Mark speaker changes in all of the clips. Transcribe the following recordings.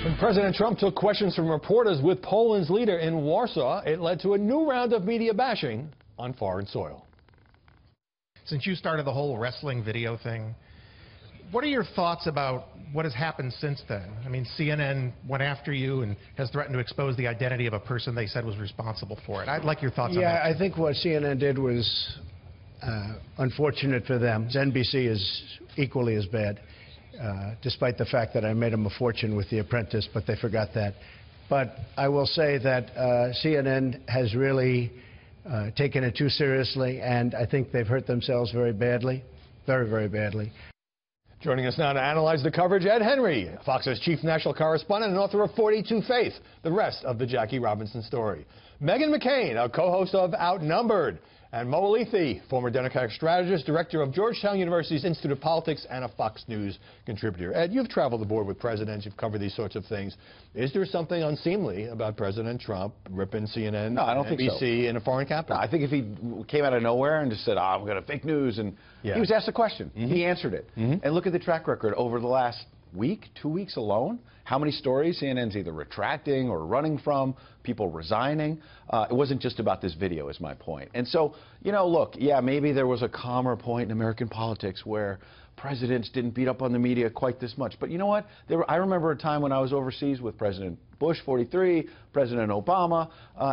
Speaker 1: When President Trump took questions from reporters with Poland's leader in Warsaw, it led to a new round of media bashing on foreign soil.
Speaker 2: Since you started the whole wrestling video thing, what are your thoughts about what has happened since then? I mean, CNN went after you and has threatened to expose the identity of a person they said was responsible for it. I'd like your thoughts on that.
Speaker 3: Yeah, I think what CNN did was unfortunate for them. NBC is equally as bad, despite the fact that I made them a fortune with The Apprentice, but they forgot that. But I will say that CNN has really taken it too seriously, and I think they've hurt themselves very badly, very, very badly.
Speaker 1: Joining us now to analyze the coverage, Ed Henry, Fox's chief national correspondent and author of 42 Faith, the rest of the Jackie Robinson story. Meghan McCain, a co-host of Outnumbered. And Mo Elleithee, former Democratic strategist, director of Georgetown University's Institute of Politics, and a Fox News contributor. Ed, you've traveled aboard with presidents. You've covered these sorts of things. Is there something unseemly about President Trump ripping CNN,
Speaker 4: no, I don't
Speaker 1: NBC
Speaker 4: think so.
Speaker 1: in a foreign capital?
Speaker 4: No, I think if he came out of nowhere and just said, oh, we're going to fake news, and he was asked a question. He answered it. And look at the track record over the last week, 2 weeks alone. How many stories CNN's either retracting or running from, people resigning. It wasn't just about this video, is my point. And so, you know, look, yeah, maybe there was a calmer point in American politics where presidents didn't beat up on the media quite this much. But you know what? I remember a time when I was overseas with President Bush, 43, President Obama,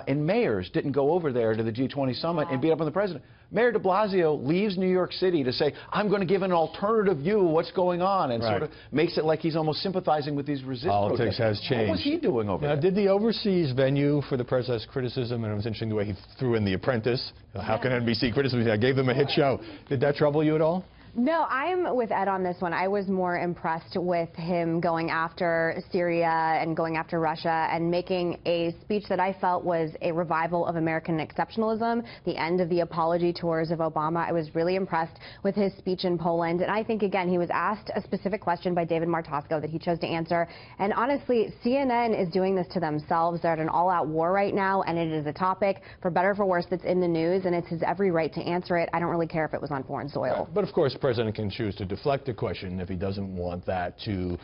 Speaker 4: and mayors didn't go over there to the G20 summit and beat up on the president. Mayor de Blasio leaves New York City to say, I'm going to give an alternative view of what's going on, and sort of makes it like he's almost sympathizing with these resist
Speaker 1: Politics
Speaker 4: protests.
Speaker 1: has changed.
Speaker 4: What was he doing over there?
Speaker 1: Did the overseas venue for the president's criticism, and it was interesting the way he threw in The Apprentice, how can NBC criticize me? I gave them a hit show. Did that trouble you at all?
Speaker 5: No, I'm with Ed on this one. I was more impressed with him going after Syria and going after Russia and making a speech that I felt was a revival of American exceptionalism, the end of the apology tours of Obama. I was really impressed with his speech in Poland. And I think, again, he was asked a specific question by David Martosko that he chose to answer. And honestly, CNN is doing this to themselves. They're at an all-out war right now, and it is a topic, for better or for worse, that's in the news, and it's his every right to answer it. I don't really care if it was on foreign soil.
Speaker 1: But, of course, the president can choose to deflect the question if he doesn't want that to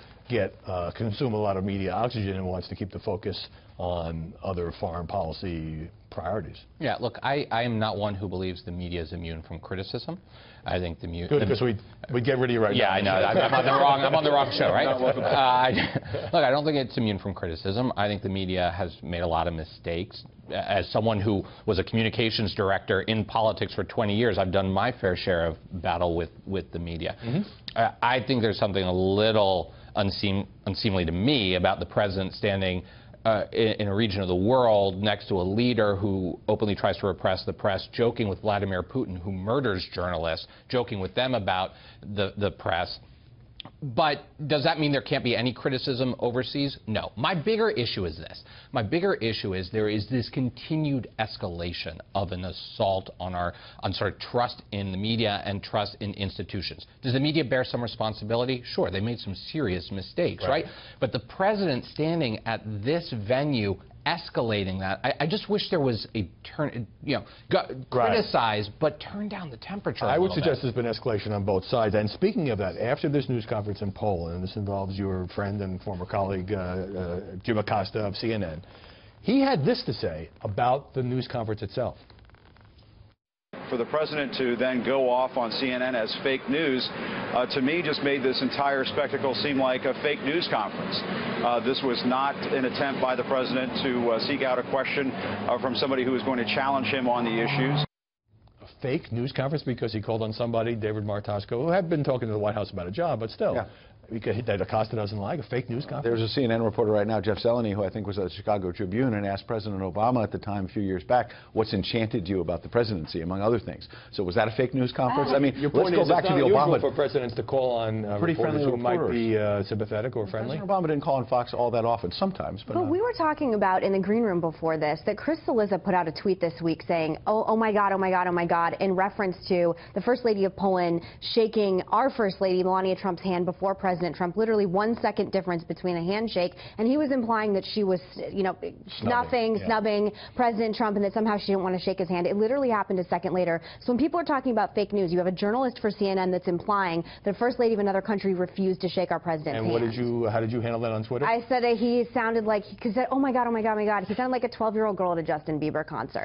Speaker 1: consume a lot of media oxygen and wants to keep the focus on other foreign policy priorities.
Speaker 6: Yeah, look, I am not one who believes the media is immune from criticism. I think the media...
Speaker 1: Good, because we'd get rid of you right now.
Speaker 6: Yeah, I know. I'm on the wrong show, right? Look, I don't think it's immune from criticism. I think the media has made a lot of mistakes. As someone who was a communications director in politics for 20 years, I've done my fair share of battle with the media. I think there's something a little unseemly to me about the president standing in a region of the world next to a leader who openly tries to repress the press, joking with Vladimir Putin, who murders journalists, joking with them about the press. But does that mean there can't be any criticism overseas? No. My bigger issue is this. My bigger issue is there is this continued escalation of an assault on sort of trust in the media and trust in institutions. Does the media bear some responsibility? Sure, they made some serious mistakes, right? But the president standing at this venue escalating that, I just wish there was a turn, criticize, but turn down the temperature a
Speaker 1: I would
Speaker 6: little
Speaker 1: suggest
Speaker 6: bit.
Speaker 1: there's been escalation on both sides. And speaking of that, after this news conference in Poland, and this involves your friend and former colleague Jim Acosta of CNN, he had this to say about the news conference itself.
Speaker 7: For the president to then go off on CNN as fake news, to me, just made this entire spectacle seem like a fake news conference. This was not an attempt by the president to seek out a question from somebody who was going to challenge him on the issues.
Speaker 1: A fake news conference because he called on somebody, David Martosko, who had been talking to the White House about a job, but still. Yeah. Because that Acosta doesn't like a fake news conference.
Speaker 4: There's a CNN reporter right now, Jeff Zeleny, who I think was at the Chicago Tribune, and asked President Obama at the time, a few years back, what's enchanted you about the presidency, among other things. So was that a fake news conference? I mean, let's go back to the Obama.
Speaker 1: For presidents to call on reporters who might be sympathetic or friendly.
Speaker 4: President Obama didn't call on Fox all that often, sometimes.
Speaker 5: But we were talking about in the green room before this that Chris Cillizza put out a tweet this week saying, oh my God, oh my God, oh my God, in reference to the First Lady of Poland shaking our First Lady, Melania Trump's hand before President President Trump, literally 1 second difference between a handshake, and he was implying that she was, you know, snubbing President Trump, and that somehow she didn't want to shake his hand. It literally happened a second later. So when people are talking about fake news, you have a journalist for CNN that's implying that First Lady of another country refused to shake our president's hand.
Speaker 1: And how did you handle that on Twitter?
Speaker 5: I said that he sounded like, he said, oh my God, oh my God, oh my God. He sounded like a 12-year-old girl at a Justin Bieber concert.